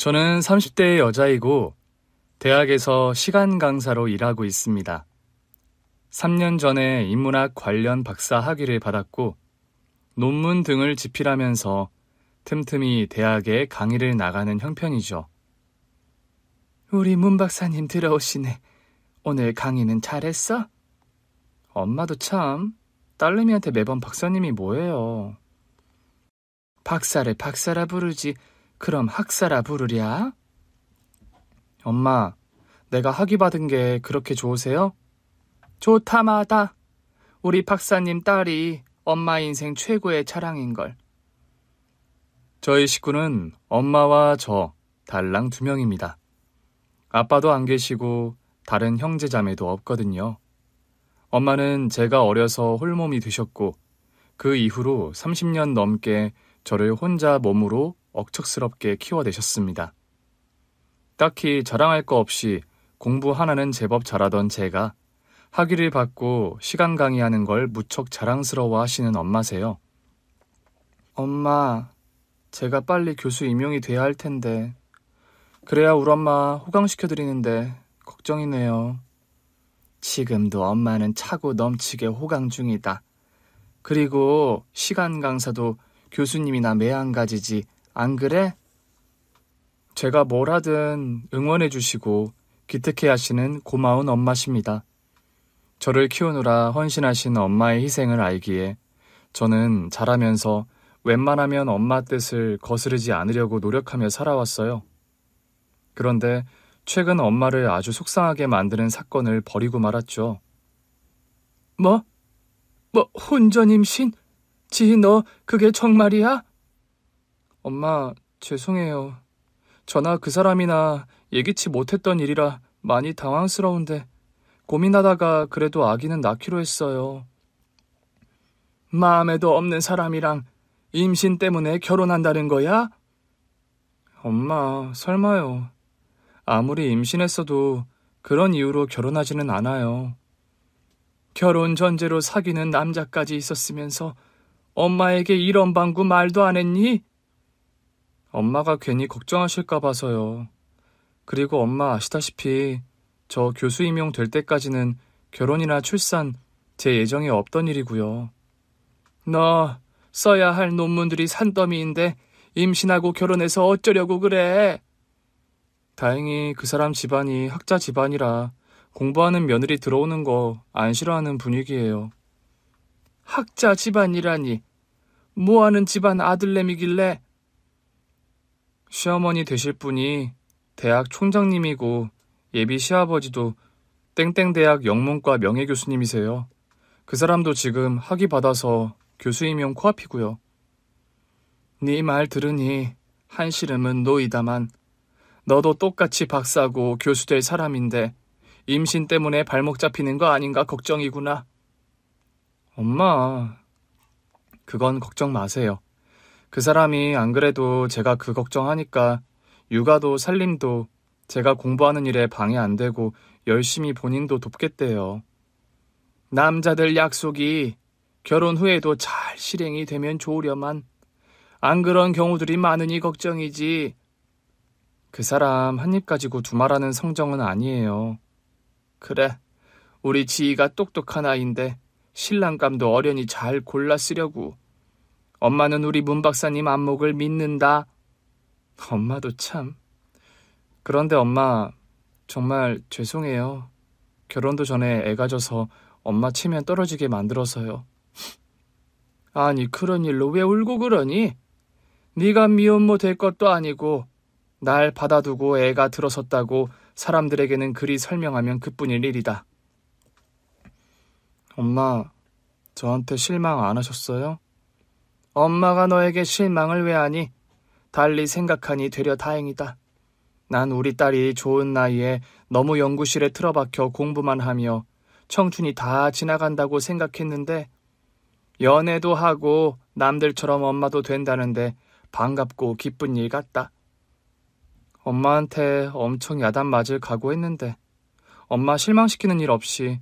저는 30대의 여자이고 대학에서 시간 강사로 일하고 있습니다. 3년 전에 인문학 관련 박사 학위를 받았고 논문 등을 집필하면서 틈틈이 대학에 강의를 나가는 형편이죠. 우리 문 박사님 들어오시네. 오늘 강의는 잘했어? 엄마도 참, 딸내미한테 매번 박사님이 뭐예요. 박사를 박사라 부르지 그럼 학사라 부르랴? 엄마, 내가 학위 받은 게 그렇게 좋으세요? 좋다마다. 우리 박사님 딸이 엄마 인생 최고의 자랑인걸. 저희 식구는 엄마와 저, 달랑 2명입니다. 아빠도 안 계시고 다른 형제 자매도 없거든요. 엄마는 제가 어려서 홀몸이 되셨고 그 이후로 30년 넘게 저를 혼자 몸으로 억척스럽게 키워내셨습니다. 딱히 자랑할 거 없이 공부 하나는 제법 잘하던 제가 학위를 받고 시간 강의하는 걸 무척 자랑스러워 하시는 엄마세요. 엄마, 제가 빨리 교수 임용이 돼야 할 텐데 그래야 우리 엄마 호강시켜드리는데 걱정이네요. 지금도 엄마는 차고 넘치게 호강 중이다. 그리고 시간 강사도 교수님이나 매한가지지, 안 그래? 제가 뭘 하든 응원해 주시고 기특해 하시는 고마운 엄마십니다. 저를 키우느라 헌신하신 엄마의 희생을 알기에 저는 자라면서 웬만하면 엄마 뜻을 거스르지 않으려고 노력하며 살아왔어요. 그런데 최근 엄마를 아주 속상하게 만드는 사건을 벌이고 말았죠. 뭐? 혼전 임신? 지희 너 그게 정말이야? 엄마, 죄송해요. 저나 그 사람이나 예기치 못했던 일이라 많이 당황스러운데 고민하다가 그래도 아기는 낳기로 했어요. 마음에도 없는 사람이랑 임신 때문에 결혼한다는 거야? 엄마, 설마요. 아무리 임신했어도 그런 이유로 결혼하지는 않아요. 결혼 전제로 사귀는 남자까지 있었으면서 엄마에게 이런 방구 말도 안 했니? 엄마가 괜히 걱정하실까 봐서요. 그리고 엄마 아시다시피 저 교수 임용 될 때까지는 결혼이나 출산 제 예정에 없던 일이고요. 너 써야 할 논문들이 산더미인데 임신하고 결혼해서 어쩌려고 그래? 다행히 그 사람 집안이 학자 집안이라 공부하는 며느리 들어오는 거 안 싫어하는 분위기예요. 학자 집안이라니 뭐하는 집안 아들내미길래? 시어머니 되실 분이 대학 총장님이고 예비 시아버지도 땡땡대학 영문과 명예교수님이세요. 그 사람도 지금 학위 받아서 교수 임용 코앞이고요. 네 말 들으니 한시름은 놓이다만 너도 똑같이 박사고 교수 될 사람인데 임신 때문에 발목 잡히는 거 아닌가 걱정이구나. 엄마, 그건 걱정 마세요. 그 사람이 안 그래도 제가 그 걱정하니까 육아도 살림도 제가 공부하는 일에 방해 안 되고 열심히 본인도 돕겠대요. 남자들 약속이 결혼 후에도 잘 실행이 되면 좋으려만 안 그런 경우들이 많으니 걱정이지. 그 사람 한 입 가지고 두말하는 성정은 아니에요. 그래, 우리 지희가 똑똑한 아이인데 신랑감도 어련히 잘 골라 쓰려고. 엄마는 우리 문 박사님 안목을 믿는다. 엄마도 참. 그런데 엄마, 정말 죄송해요. 결혼도 전에 애가 져서 엄마 체면 떨어지게 만들어서요. 아니, 그런 일로 왜 울고 그러니? 네가 미혼모 될 것도 아니고 날 받아두고 애가 들어섰다고 사람들에게는 그리 설명하면 그뿐일 일이다. 엄마, 저한테 실망 안 하셨어요? 엄마가 너에게 실망을 왜 하니? 달리 생각하니 되려 다행이다. 난 우리 딸이 좋은 나이에 너무 연구실에 틀어박혀 공부만 하며 청춘이 다 지나간다고 생각했는데 연애도 하고 남들처럼 엄마도 된다는데 반갑고 기쁜 일 같다. 엄마한테 엄청 야단 맞을 각오했는데 엄마 실망시키는 일 없이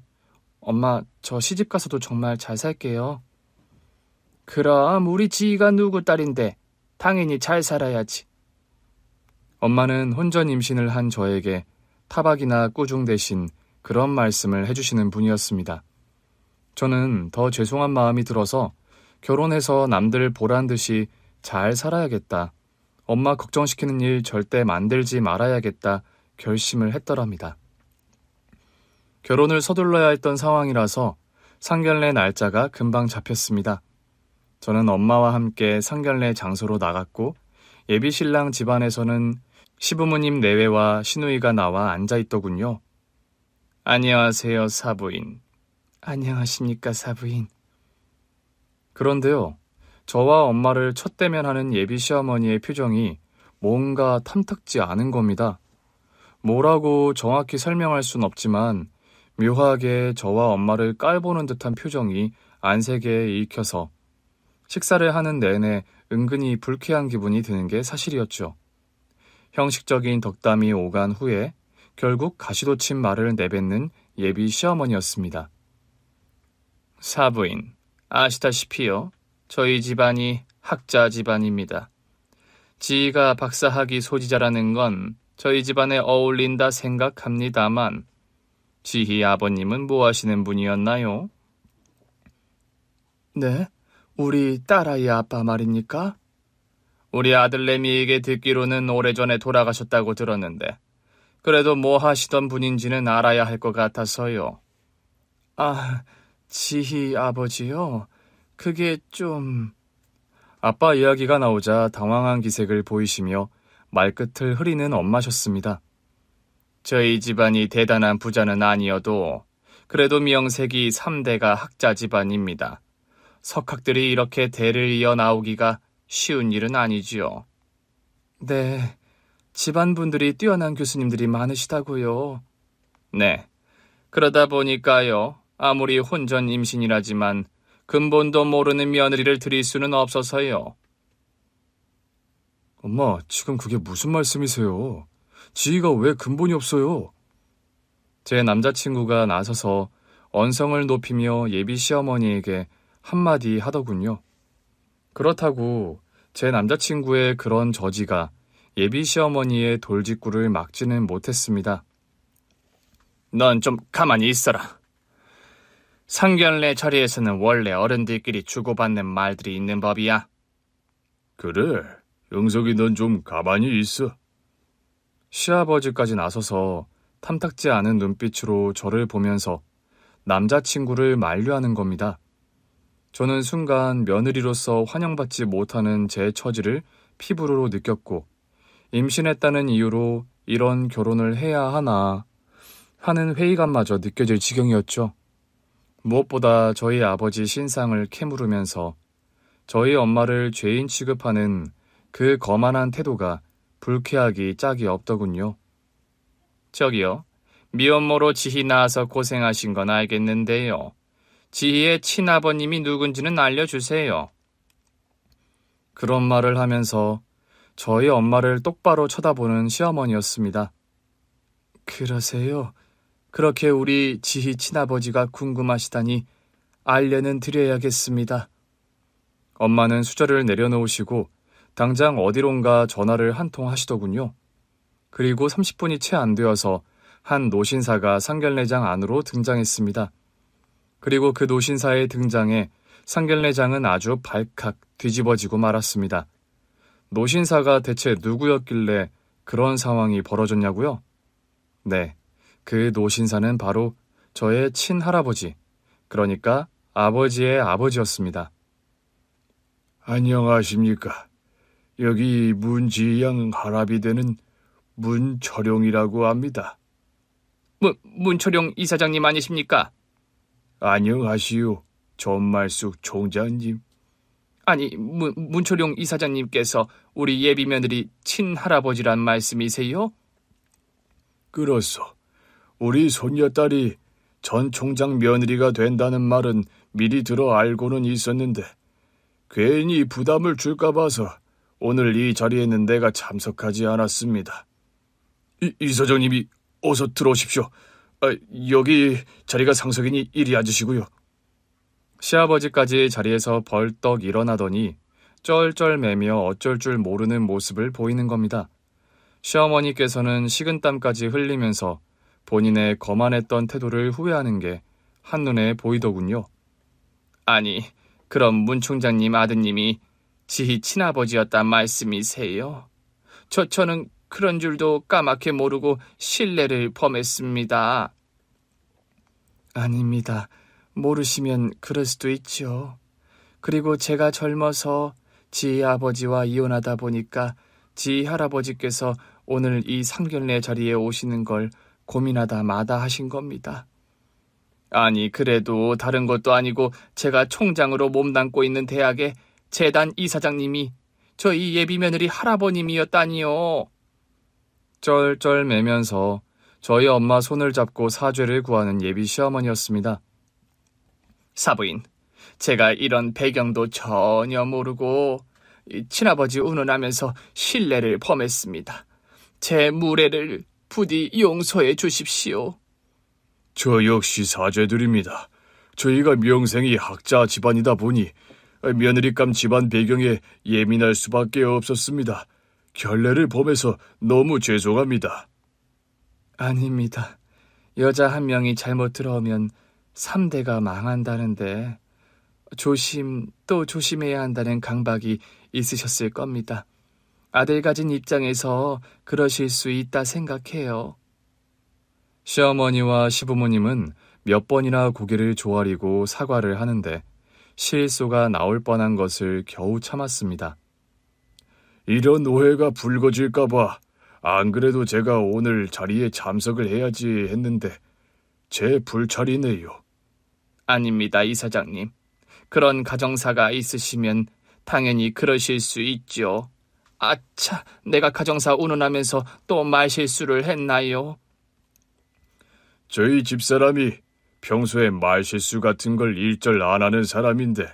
엄마 저 시집 가서도 정말 잘 살게요. 그럼 우리 지희가 누구 딸인데 당연히 잘 살아야지. 엄마는 혼전 임신을 한 저에게 타박이나 꾸중 대신 그런 말씀을 해주시는 분이었습니다. 저는 더 죄송한 마음이 들어서 결혼해서 남들 보란 듯이 잘 살아야겠다. 엄마 걱정시키는 일 절대 만들지 말아야겠다 결심을 했더랍니다. 결혼을 서둘러야 했던 상황이라서 상견례 날짜가 금방 잡혔습니다. 저는 엄마와 함께 상견례 장소로 나갔고 예비신랑 집안에서는 시부모님 내외와 시누이가 나와 앉아있더군요. 안녕하세요, 사부인. 안녕하십니까, 사부인. 그런데요, 저와 엄마를 첫 대면하는 예비 시어머니의 표정이 뭔가 탐탁지 않은 겁니다. 뭐라고 정확히 설명할 순 없지만 묘하게 저와 엄마를 깔보는 듯한 표정이 안색에 읽혀서 식사를 하는 내내 은근히 불쾌한 기분이 드는 게 사실이었죠. 형식적인 덕담이 오간 후에 결국 가시돋친 말을 내뱉는 예비 시어머니였습니다. 사부인, 아시다시피요. 저희 집안이 학자 집안입니다. 지희가 박사학위 소지자라는 건 저희 집안에 어울린다 생각합니다만 지희 아버님은 뭐 하시는 분이었나요? 네? 우리 딸아이 아빠 말입니까? 우리 아들내미에게 듣기로는 오래전에 돌아가셨다고 들었는데 그래도 뭐 하시던 분인지는 알아야 할 것 같아서요. 아, 지희 아버지요? 그게 좀... 아빠 이야기가 나오자 당황한 기색을 보이시며 말끝을 흐리는 엄마셨습니다. 저희 집안이 대단한 부자는 아니어도 그래도 명색이 3대가 학자 집안입니다. 석학들이 이렇게 대를 이어 나오기가 쉬운 일은 아니지요. 네, 집안분들이 뛰어난 교수님들이 많으시다고요. 네, 그러다 보니까요. 아무리 혼전 임신이라지만 근본도 모르는 며느리를 드릴 수는 없어서요. 엄마, 지금 그게 무슨 말씀이세요? 지희가 왜 근본이 없어요? 제 남자친구가 나서서 언성을 높이며 예비 시어머니에게 한마디 하더군요. 그렇다고 제 남자친구의 그런 저지가 예비 시어머니의 돌직구를 막지는 못했습니다. 넌 좀 가만히 있어라. 상견례 자리에서는 원래 어른들끼리 주고받는 말들이 있는 법이야. 그래, 영석이 넌 좀 가만히 있어. 시아버지까지 나서서 탐탁지 않은 눈빛으로 저를 보면서 남자친구를 만류하는 겁니다. 저는 순간 며느리로서 환영받지 못하는 제 처지를 피부로 느꼈고 임신했다는 이유로 이런 결혼을 해야 하나 하는 회의감마저 느껴질 지경이었죠. 무엇보다 저희 아버지 신상을 캐물으면서 저희 엄마를 죄인 취급하는 그 거만한 태도가 불쾌하기 짝이 없더군요. 저기요, 미혼모로 지희 낳아서 고생하신 건 알겠는데요. 지희의 친아버님이 누군지는 알려주세요. 그런 말을 하면서 저희 엄마를 똑바로 쳐다보는 시어머니였습니다. 그러세요? 그렇게 우리 지희 친아버지가 궁금하시다니 알려는 드려야겠습니다. 엄마는 수저를 내려놓으시고 당장 어디론가 전화를 한 통 하시더군요. 그리고 30분이 채 안 되어서 한 노신사가 상견례장 안으로 등장했습니다. 그리고 그 노신사의 등장에 상견례장은 아주 발칵 뒤집어지고 말았습니다. 노신사가 대체 누구였길래 그런 상황이 벌어졌냐고요? 네, 그 노신사는 바로 저의 친할아버지, 그러니까 아버지의 아버지였습니다. 안녕하십니까. 여기 문지양 할아비 되는 문철용이라고 합니다. 문철용 이사장님 아니십니까? 안녕하시오, 전말숙 총장님. 아니, 문철용 이사장님께서 우리 예비 며느리 친할아버지란 말씀이세요? 그렇소. 우리 손녀딸이 전 총장 며느리가 된다는 말은 미리 들어 알고는 있었는데 괜히 부담을 줄까 봐서 오늘 이 자리에는 내가 참석하지 않았습니다. 이사장님이 어서 들어오십시오. 여기 자리가 상석이니 이리 앉으시고요. 시아버지까지 자리에서 벌떡 일어나더니 쩔쩔매며 어쩔 줄 모르는 모습을 보이는 겁니다. 시어머니께서는 식은땀까지 흘리면서 본인의 거만했던 태도를 후회하는 게 한눈에 보이더군요. 아니, 그럼 문 총장님 아드님이 지희 친아버지였단 말씀이세요? 저는 그런 줄도 까맣게 모르고 실례를 범했습니다. 아닙니다. 모르시면 그럴 수도 있죠. 그리고 제가 젊어서 지희 아버지와 이혼하다 보니까 지희 할아버지께서 오늘 이 상견례 자리에 오시는 걸 고민하다 마다하신 겁니다. 아니, 그래도 다른 것도 아니고 제가 총장으로 몸담고 있는 대학의 재단 이사장님이 저희 예비 며느리 할아버님이었다니요. 쩔쩔매면서 저희 엄마 손을 잡고 사죄를 구하는 예비 시어머니였습니다. 사부인, 제가 이런 배경도 전혀 모르고 친아버지 운운하면서 실례를 범했습니다. 제 무례를 부디 용서해 주십시오. 저 역시 사죄드립니다. 저희가 명생이 학자 집안이다 보니 며느리감 집안 배경에 예민할 수밖에 없었습니다. 결례를 범해서 너무 죄송합니다. 아닙니다. 여자 한 명이 잘못 들어오면 3대가 망한다는데 조심 또 조심해야 한다는 강박이 있으셨을 겁니다. 아들 가진 입장에서 그러실 수 있다 생각해요. 시어머니와 시부모님은 몇 번이나 고개를 조아리고 사과를 하는데 실소가 나올 뻔한 것을 겨우 참았습니다. 이런 오해가 불거질까봐 안 그래도 제가 오늘 자리에 참석을 해야지 했는데 제 불찰이네요. 아닙니다, 이사장님. 그런 가정사가 있으시면 당연히 그러실 수 있죠. 아차, 내가 가정사 운운하면서 또 말실수를 했나요? 저희 집사람이 평소에 말실수 같은 걸 일절 안 하는 사람인데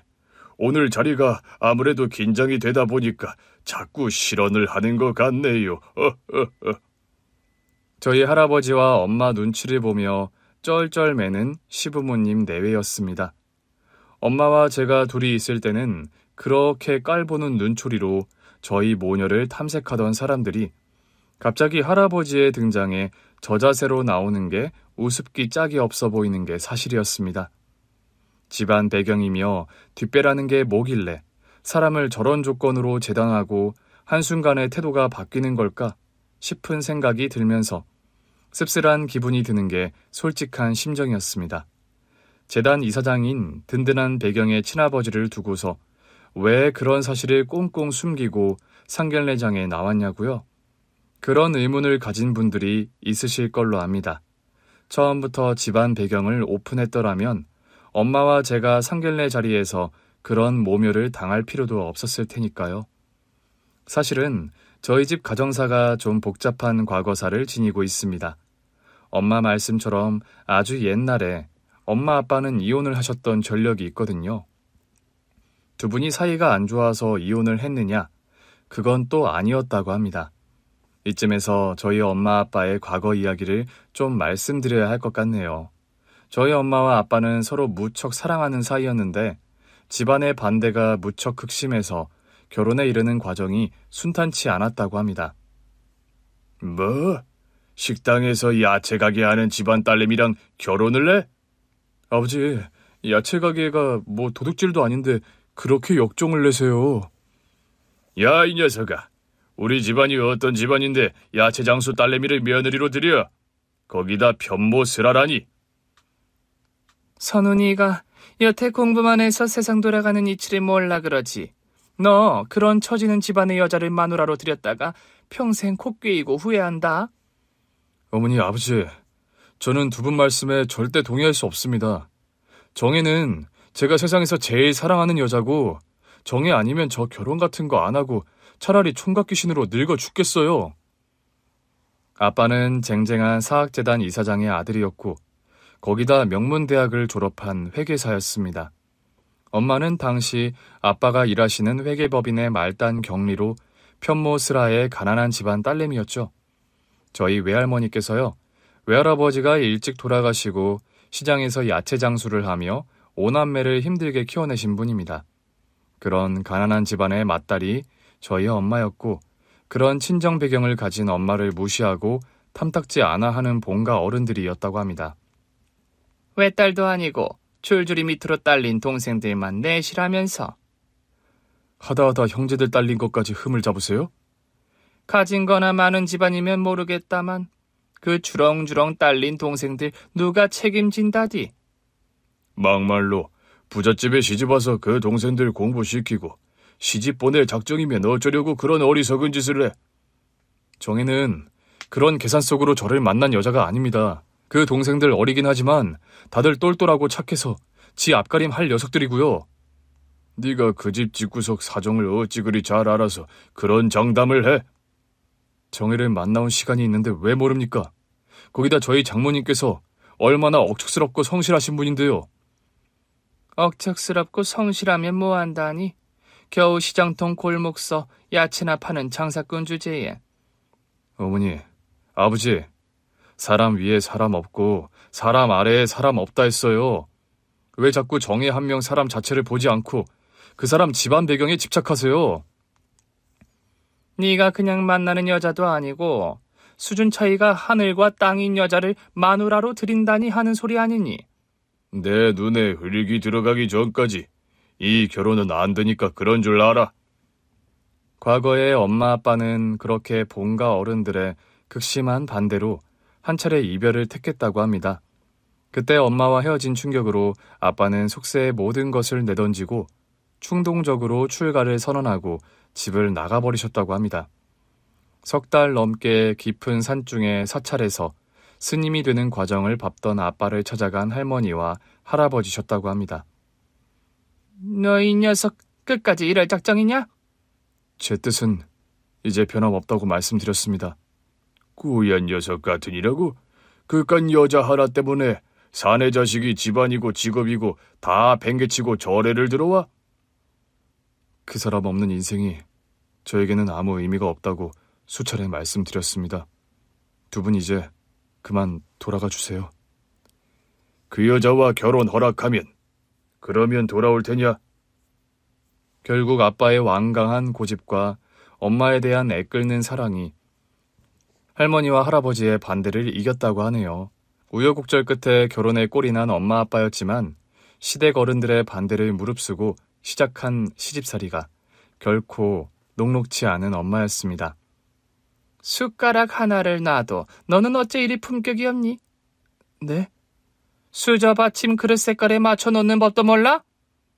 오늘 자리가 아무래도 긴장이 되다 보니까 자꾸 실언을 하는 것 같네요. 저희 할아버지와 엄마 눈치를 보며 쩔쩔매는 시부모님 내외였습니다. 엄마와 제가 둘이 있을 때는 그렇게 깔보는 눈초리로 저희 모녀를 탐색하던 사람들이 갑자기 할아버지의 등장에 저자세로 나오는 게 우습기 짝이 없어 보이는 게 사실이었습니다. 집안 배경이며 뒷배라는 게 뭐길래 사람을 저런 조건으로 재단하고 한순간에 태도가 바뀌는 걸까 싶은 생각이 들면서 씁쓸한 기분이 드는 게 솔직한 심정이었습니다. 재단 이사장인 든든한 배경의 친아버지를 두고서 왜 그런 사실을 꽁꽁 숨기고 상견례장에 나왔냐고요? 그런 의문을 가진 분들이 있으실 걸로 압니다. 처음부터 집안 배경을 오픈했더라면 엄마와 제가 상견례 자리에서 그런 모멸을 당할 필요도 없었을 테니까요. 사실은 저희 집 가정사가 좀 복잡한 과거사를 지니고 있습니다. 엄마 말씀처럼 아주 옛날에 엄마 아빠는 이혼을 하셨던 전력이 있거든요. 두 분이 사이가 안 좋아서 이혼을 했느냐? 그건 또 아니었다고 합니다. 이쯤에서 저희 엄마 아빠의 과거 이야기를 좀 말씀드려야 할 것 같네요. 저희 엄마와 아빠는 서로 무척 사랑하는 사이였는데 집안의 반대가 무척 극심해서 결혼에 이르는 과정이 순탄치 않았다고 합니다. 뭐? 식당에서 야채 가게 하는 집안 딸내미랑 결혼을 해? 아버지, 야채 가게가 뭐 도둑질도 아닌데 그렇게 역종을 내세요. 야, 이 녀석아. 우리 집안이 어떤 집안인데 야채 장수 딸내미를 며느리로 들여? 거기다 편모스라라니. 선훈이가 여태 공부만 해서 세상 돌아가는 이치를 몰라 그러지. 너 그런 처지는 집안의 여자를 마누라로 들였다가 평생 코 꿰이고 후회한다. 어머니, 아버지, 저는 두 분 말씀에 절대 동의할 수 없습니다. 정혜는 제가 세상에서 제일 사랑하는 여자고 정혜 아니면 저 결혼 같은 거 안 하고 차라리 총각 귀신으로 늙어 죽겠어요. 아빠는 쟁쟁한 사학재단 이사장의 아들이었고 거기다 명문대학을 졸업한 회계사였습니다. 엄마는 당시 아빠가 일하시는 회계법인의 말단 경리로 편모스라의 가난한 집안 딸내미였죠. 저희 외할머니께서요, 외할아버지가 일찍 돌아가시고 시장에서 야채 장수를 하며 오남매를 힘들게 키워내신 분입니다. 그런 가난한 집안의 맏딸이 저희 엄마였고 그런 친정 배경을 가진 엄마를 무시하고 탐탁지 않아 하는 본가 어른들이었다고 합니다. 외딸도 아니고 줄줄이 밑으로 딸린 동생들만 내시라면서. 하다하다 형제들 딸린 것까지 흠을 잡으세요? 가진 거나 많은 집안이면 모르겠다만 그 주렁주렁 딸린 동생들 누가 책임진다디. 막말로 부잣집에 시집와서 그 동생들 공부시키고 시집 보낼 작정이면 어쩌려고 그런 어리석은 짓을 해. 정혜는 그런 계산 속으로 저를 만난 여자가 아닙니다. 그 동생들 어리긴 하지만 다들 똘똘하고 착해서 지 앞가림 할 녀석들이고요. 네가 그 집 집구석 사정을 어찌 그리 잘 알아서 그런 장담을 해? 정혜를 만나온 시간이 있는데 왜 모릅니까? 거기다 저희 장모님께서 얼마나 억척스럽고 성실하신 분인데요. 억척스럽고 성실하면 뭐한다니? 겨우 시장통 골목서 야채나 파는 장사꾼 주제에. 어머니, 아버지, 사람 위에 사람 없고 사람 아래에 사람 없다 했어요. 왜 자꾸 정의 한 명 사람 자체를 보지 않고 그 사람 집안 배경에 집착하세요? 네가 그냥 만나는 여자도 아니고 수준 차이가 하늘과 땅인 여자를 마누라로 들인다니 하는 소리 아니니? 내 눈에 흐리기 들어가기 전까지 이 결혼은 안 되니까 그런 줄 알아. 과거에 엄마 아빠는 그렇게 본가 어른들의 극심한 반대로 한 차례 이별을 택했다고 합니다. 그때 엄마와 헤어진 충격으로 아빠는 속세의 모든 것을 내던지고 충동적으로 출가를 선언하고 집을 나가버리셨다고 합니다. 석 달 넘게 깊은 산중에 사찰에서 스님이 되는 과정을 밟던 아빠를 찾아간 할머니와 할아버지셨다고 합니다. 너 이 녀석 끝까지 이럴 작정이냐? 제 뜻은 이제 변함없다고 말씀드렸습니다. 꾸얀 녀석 같으니라고? 그깟 여자 하나 때문에 사내 자식이 집안이고 직업이고 다 팽개치고 절에를 들어와? 그 사람 없는 인생이 저에게는 아무 의미가 없다고 수차례 말씀드렸습니다. 두 분 이제 그만 돌아가 주세요. 그 여자와 결혼 허락하면 그러면 돌아올 테냐? 결국 아빠의 완강한 고집과 엄마에 대한 애끓는 사랑이 할머니와 할아버지의 반대를 이겼다고 하네요. 우여곡절 끝에 결혼에 꼴이 난 엄마 아빠였지만 시댁 어른들의 반대를 무릅쓰고 시작한 시집살이가 결코 녹록지 않은 엄마였습니다. 숟가락 하나를 놔도 너는 어째 이리 품격이 없니? 네? 수저 받침 그릇 색깔에 맞춰 놓는 법도 몰라?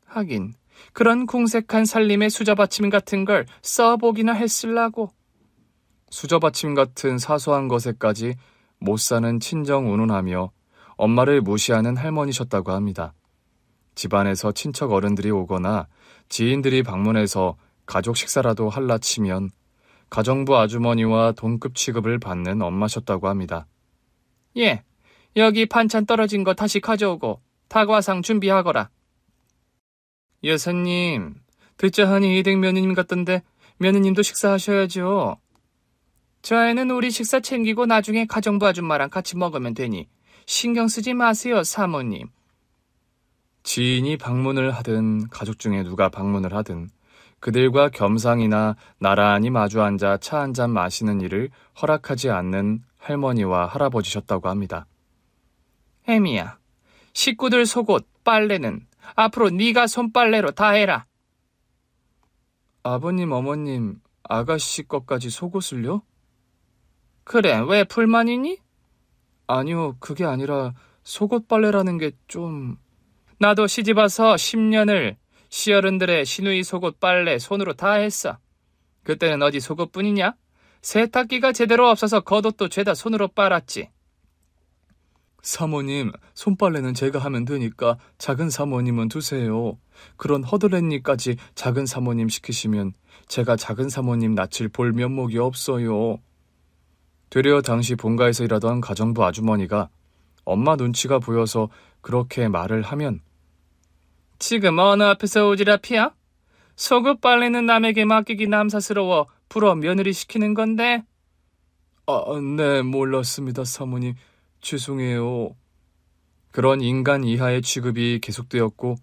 하긴 그런 궁색한 살림의 수저 받침 같은 걸 써보기나 했을라고. 수저 받침 같은 사소한 것에까지 못 사는 친정 운운하며 엄마를 무시하는 할머니셨다고 합니다. 집안에서 친척 어른들이 오거나 지인들이 방문해서 가족 식사라도 할라 치면 가정부 아주머니와 동급 취급을 받는 엄마셨다고 합니다. 예, 여기 반찬 떨어진 거 다시 가져오고 다과상 준비하거라. 여사님, 듣자하니 이댁 며느님 같던데 며느님도 식사하셔야죠. 저 애는 우리 식사 챙기고 나중에 가정부 아줌마랑 같이 먹으면 되니 신경 쓰지 마세요, 사모님. 지인이 방문을 하든 가족 중에 누가 방문을 하든 그들과 겸상이나 나란히 마주 앉아 차 한 잔 마시는 일을 허락하지 않는 할머니와 할아버지셨다고 합니다. 혜미야, 식구들 속옷, 빨래는 앞으로 네가 손빨래로 다 해라. 아버님, 어머님, 아가씨 것까지 속옷을요? 그래, 왜 불만이니? 아니요, 그게 아니라 속옷 빨래라는 게 좀... 나도 시집와서 10년을 시어른들의 시누이 속옷 빨래 손으로 다 했어. 그때는 어디 속옷뿐이냐? 세탁기가 제대로 없어서 겉옷도 죄다 손으로 빨았지. 사모님, 손빨래는 제가 하면 되니까 작은 사모님은 두세요. 그런 허드렛일까지 작은 사모님 시키시면 제가 작은 사모님 낯을 볼 면목이 없어요. 되려 당시 본가에서 일하던 가정부 아주머니가 엄마 눈치가 보여서 그렇게 말을 하면 지금 어느 앞에서 오지랖이야? 속옷 빨래는 남에게 맡기기 남사스러워 불어 며느리 시키는 건데? 네, 몰랐습니다, 사모님. 죄송해요. 그런 인간 이하의 취급이 계속되었고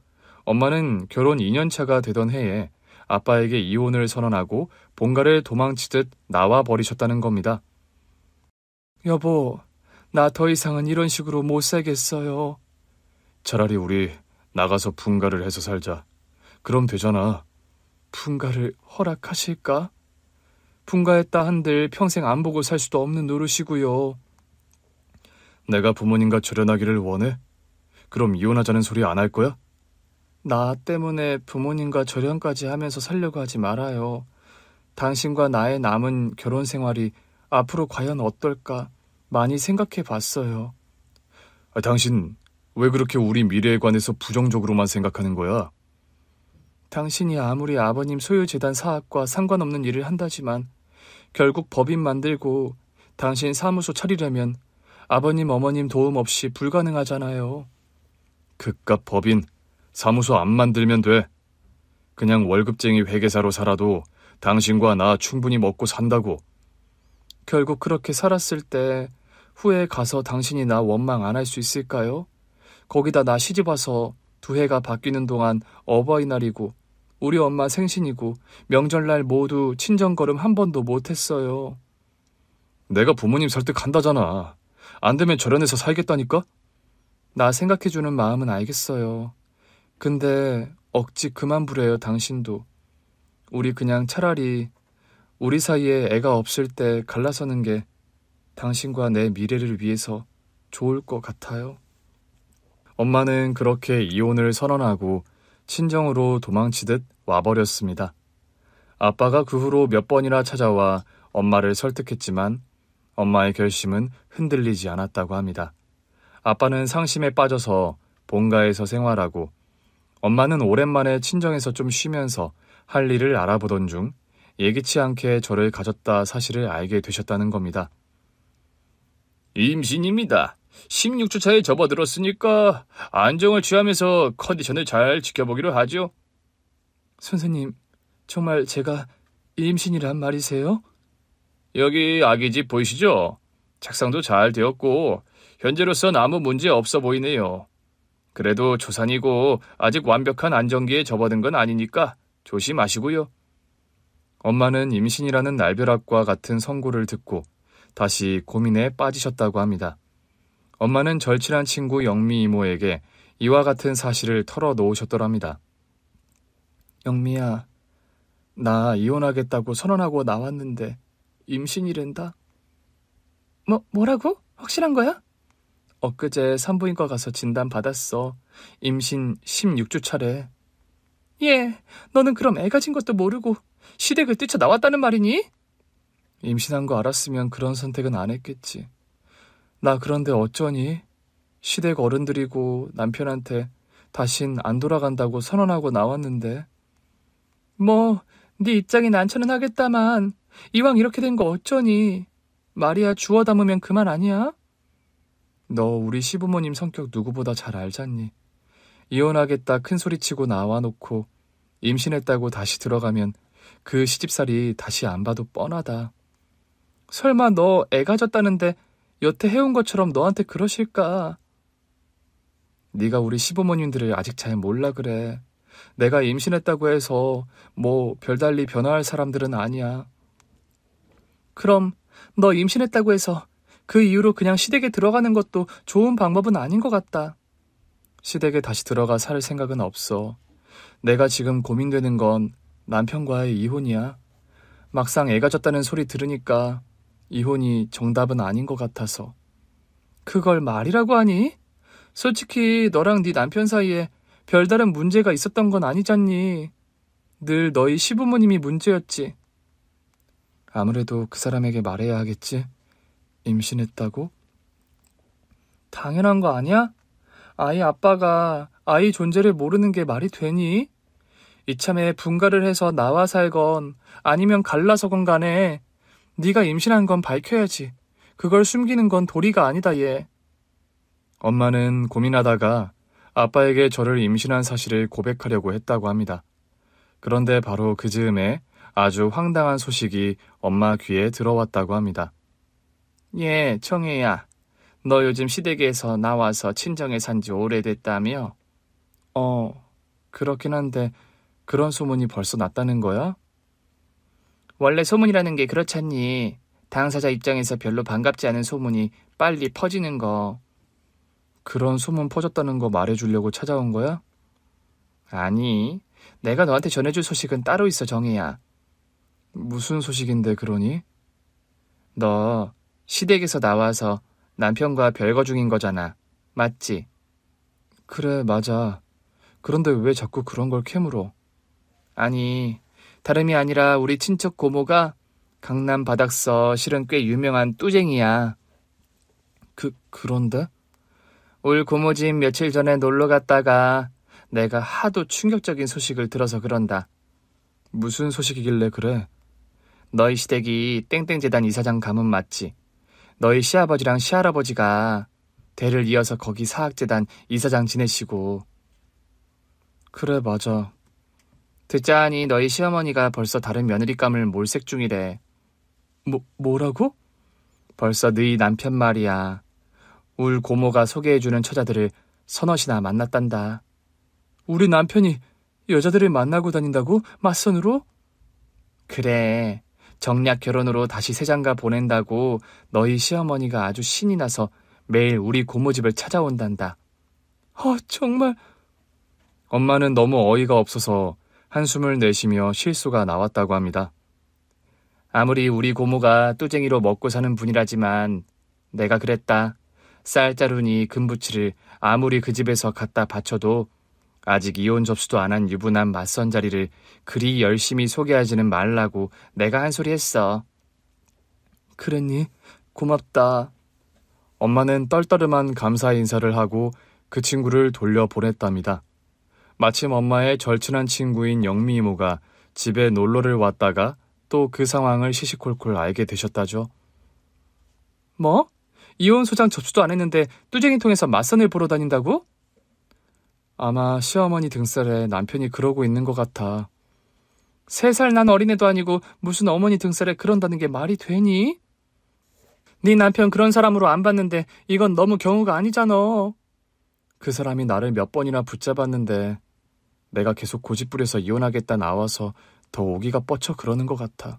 엄마는 결혼 2년차가 되던 해에 아빠에게 이혼을 선언하고 본가를 도망치듯 나와 버리셨다는 겁니다. 여보, 나 더 이상은 이런 식으로 못 살겠어요. 차라리 우리 나가서 분가를 해서 살자. 그럼 되잖아. 분가를 허락하실까? 분가했다 한들 평생 안 보고 살 수도 없는 노릇이고요. 내가 부모님과 절연하기를 원해? 그럼 이혼하자는 소리 안 할 거야? 나 때문에 부모님과 절연까지 하면서 살려고 하지 말아요. 당신과 나의 남은 결혼 생활이 앞으로 과연 어떨까 많이 생각해 봤어요. 당신 왜 그렇게 우리 미래에 관해서 부정적으로만 생각하는 거야? 당신이 아무리 아버님 소유재단 사업과 상관없는 일을 한다지만 결국 법인 만들고 당신 사무소 차리려면 아버님 어머님 도움 없이 불가능하잖아요. 그깟 법인 사무소 안 만들면 돼. 그냥 월급쟁이 회계사로 살아도 당신과 나 충분히 먹고 산다고. 결국 그렇게 살았을 때 후에 가서 당신이 나 원망 안 할 수 있을까요? 거기다 나 시집와서 두 해가 바뀌는 동안 어버이날이고 우리 엄마 생신이고 명절날 모두 친정걸음 한 번도 못했어요. 내가 부모님 설득한다잖아. 안 되면 절연해서 살겠다니까? 나 생각해주는 마음은 알겠어요. 근데 억지 그만 부려요, 당신도. 우리 그냥 차라리 우리 사이에 애가 없을 때 갈라서는 게 당신과 내 미래를 위해서 좋을 것 같아요. 엄마는 그렇게 이혼을 선언하고 친정으로 도망치듯 와버렸습니다. 아빠가 그 후로 몇 번이나 찾아와 엄마를 설득했지만 엄마의 결심은 흔들리지 않았다고 합니다. 아빠는 상심에 빠져서 본가에서 생활하고 엄마는 오랜만에 친정에서 좀 쉬면서 할 일을 알아보던 중 예기치 않게 저를 가졌다 사실을 알게 되셨다는 겁니다. 임신입니다. 16주 차에 접어들었으니까 안정을 취하면서 컨디션을 잘 지켜보기로 하죠. 선생님, 정말 제가 임신이란 말이세요? 여기 아기 집 보이시죠? 착상도 잘 되었고 현재로선 아무 문제 없어 보이네요. 그래도 초산이고 아직 완벽한 안정기에 접어든 건 아니니까 조심하시고요. 엄마는 임신이라는 날벼락과 같은 선고를 듣고 다시 고민에 빠지셨다고 합니다. 엄마는 절친한 친구 영미 이모에게 이와 같은 사실을 털어놓으셨더랍니다. 영미야, 나 이혼하겠다고 선언하고 나왔는데 임신이란다. 뭐라고? 확실한 거야? 엊그제 산부인과 가서 진단 받았어. 임신 16주 차래. 예, 너는 그럼 애 가진 것도 모르고 시댁을 뛰쳐나왔다는 말이니? 임신한 거 알았으면 그런 선택은 안 했겠지. 나 그런데 어쩌니? 시댁 어른들이고 남편한테 다신 안 돌아간다고 선언하고 나왔는데. 네 입장이 난처는 하겠다만 이왕 이렇게 된 거 어쩌니? 말이야 주워 담으면 그만 아니야? 너 우리 시부모님 성격 누구보다 잘 알잖니. 이혼하겠다 큰소리치고 나와놓고 임신했다고 다시 들어가면 그 시집살이 다시 안 봐도 뻔하다. 설마 너 애 가졌다는데 여태 해온 것처럼 너한테 그러실까? 네가 우리 시부모님들을 아직 잘 몰라 그래. 내가 임신했다고 해서 별달리 변화할 사람들은 아니야. 그럼 너 임신했다고 해서 그 이후로 그냥 시댁에 들어가는 것도 좋은 방법은 아닌 것 같다. 시댁에 다시 들어가 살 생각은 없어. 내가 지금 고민되는 건 남편과의 이혼이야. 막상 애 가졌다는 소리 들으니까 이혼이 정답은 아닌 것 같아서. 그걸 말이라고 하니? 솔직히 너랑 네 남편 사이에 별다른 문제가 있었던 건 아니잖니. 늘 너희 시부모님이 문제였지. 아무래도 그 사람에게 말해야 하겠지. 임신했다고? 당연한 거 아니야? 아이 아빠가 아이 존재를 모르는 게 말이 되니? 이참에 분가를 해서 나와 살건 아니면 갈라서건 간에 네가 임신한 건 밝혀야지. 그걸 숨기는 건 도리가 아니다 얘. 엄마는 고민하다가 아빠에게 저를 임신한 사실을 고백하려고 했다고 합니다. 그런데 바로 그 즈음에 아주 황당한 소식이 엄마 귀에 들어왔다고 합니다. 예, 청혜야. 너 요즘 시댁에서 나와서 친정에 산지 오래됐다며? 그렇긴 한데 그런 소문이 벌써 났다는 거야? 원래 소문이라는 게 그렇잖니. 당사자 입장에서 별로 반갑지 않은 소문이 빨리 퍼지는 거. 그런 소문 퍼졌다는 거 말해주려고 찾아온 거야? 아니, 내가 너한테 전해줄 소식은 따로 있어, 정혜야. 무슨 소식인데 그러니? 너 시댁에서 나와서 남편과 별거 중인 거잖아. 맞지? 그래, 맞아. 그런데 왜 자꾸 그런 걸 캐물어? 아니, 다름이 아니라 우리 친척 고모가 강남 바닥서 실은 꽤 유명한 뚜쟁이야. 그런데? 올 고모 집 며칠 전에 놀러 갔다가 내가 하도 충격적인 소식을 들어서 그런다. 무슨 소식이길래 그래? 너희 시댁이 땡땡재단 이사장 가문 맞지? 너희 시아버지랑 시할아버지가 대를 이어서 거기 사학재단 이사장 지내시고. 그래, 맞아. 듣자하니 너희 시어머니가 벌써 다른 며느리감을 몰색 중이래. 뭐라고? 벌써 너희 남편 말이야. 울 고모가 소개해주는 처자들을 서너시나 만났단다. 우리 남편이 여자들을 만나고 다닌다고? 맞선으로? 그래. 정략 결혼으로 다시 새장가 보낸다고 너희 시어머니가 아주 신이 나서 매일 우리 고모 집을 찾아온단다. 정말. 엄마는 너무 어이가 없어서 한숨을 내쉬며 실수가 나왔다고 합니다. 아무리 우리 고모가 뚜쟁이로 먹고 사는 분이라지만 내가 그랬다. 쌀자루니 금부치를 아무리 그 집에서 갖다 바쳐도 아직 이혼 접수도 안 한 유부남 맞선 자리를 그리 열심히 소개하지는 말라고 내가 한 소리 했어. 그랬니? 고맙다. 엄마는 떨떠름한 감사 인사를 하고 그 친구를 돌려보냈답니다. 마침 엄마의 절친한 친구인 영미 이모가 집에 놀러를 왔다가 또 그 상황을 시시콜콜 알게 되셨다죠. 뭐? 이혼 소장 접수도 안 했는데 뚜쟁이 통해서 맞선을 보러 다닌다고? 아마 시어머니 등살에 남편이 그러고 있는 것 같아. 3살 난 어린애도 아니고 무슨 어머니 등살에 그런다는 게 말이 되니? 네 남편 그런 사람으로 안 봤는데 이건 너무 경우가 아니잖아. 그 사람이 나를 몇 번이나 붙잡았는데 내가 계속 고집부려서 이혼하겠다 나와서 더 오기가 뻗쳐 그러는 것 같아.